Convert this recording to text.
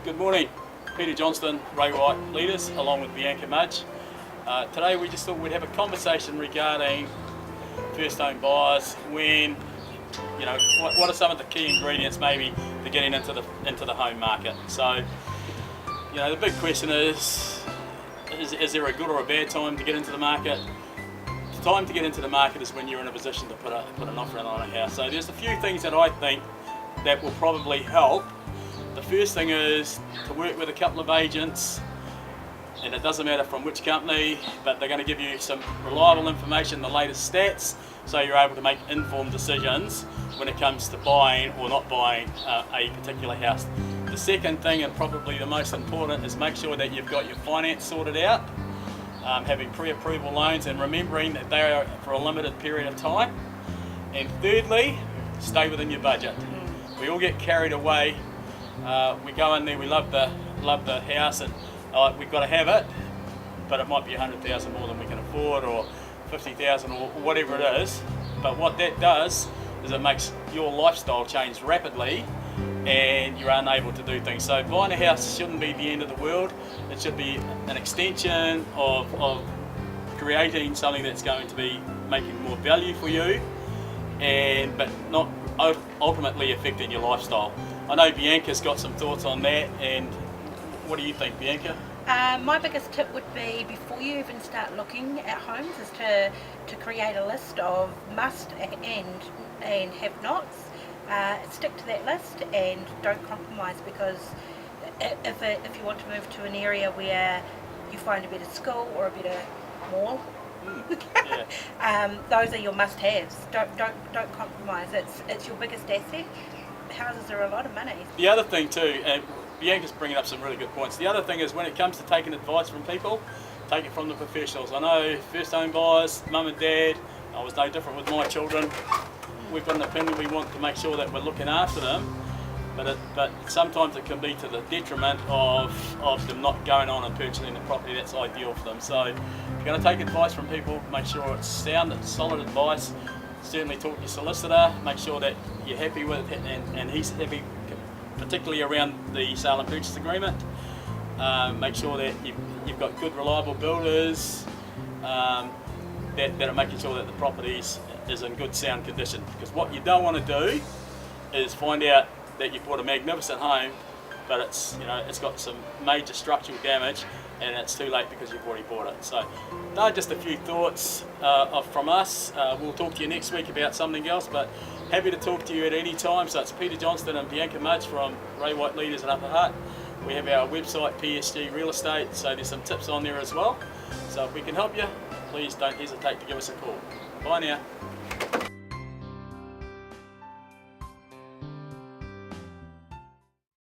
Good morning, Peter Johnston, Ray White leaders, along with Bianca Budge. Today we just thought we'd have a conversation regarding first home buyers. When, you know, what are some of the key ingredients maybe to getting into the home market? So, you know, the big question is there a good or a bad time to get into the market? The time to get into the market is when you're in a position to put an offer in on a house. So there's a few things that I think that will probably help. The first thing is to work with a couple of agents, and it doesn't matter from which company, but they're going to give you some reliable information, the latest stats, so you're able to make informed decisions when it comes to buying or not buying a particular house. The second thing, and probably the most important, is make sure that you've got your finance sorted out, having pre-approval loans and remembering that they are for a limited period of time. And thirdly, stay within your budget. We all get carried away. We go in there, we love the house, and we've got to have it, but it might be 100,000 more than we can afford, or 50,000, or whatever it is. But what that does is it makes your lifestyle change rapidly, and you're unable to do things. So buying a house shouldn't be the end of the world. It should be an extension of creating something that's going to be making more value for you, but not ultimately affecting your lifestyle. I know Bianca's got some thoughts on that, and what do you think, Bianca? My biggest tip would be, before you even start looking at homes, is to create a list of must and have nots. Stick to that list and don't compromise, because if you want to move to an area where you find a better school or a better mall, those are your must-haves. Don't compromise. It's your biggest asset. Houses are a lot of money. The other thing too, and Bianca's bringing up some really good points. The other thing is, when it comes to taking advice from people, take it from the professionals. I know first home buyers, mum and dad, I was no different with my children. We've got an opinion, we want to make sure that we're looking after them, but sometimes it can be to the detriment of them not going on and purchasing the property that's ideal for them. So if you're going to take advice from people, make sure it's sound, solid advice. Certainly talk to your solicitor, make sure that you're happy with it and he's happy, particularly around the sale and purchase agreement. Make sure that you've got good, reliable builders that are making sure that the property is in good, sound condition. Because what you don't want to do is find out that you bought a magnificent home, but it's got some major structural damage, and it's too late because you've already bought it. So they're just a few thoughts from us. We'll talk to you next week about something else, but happy to talk to you at any time. So it's Peter Johnston and Bianca Budge from Ray White Leaders in Upper Hutt. We have our website, PSG Real Estate, so there's some tips on there as well. So if we can help you, please don't hesitate to give us a call. Bye now.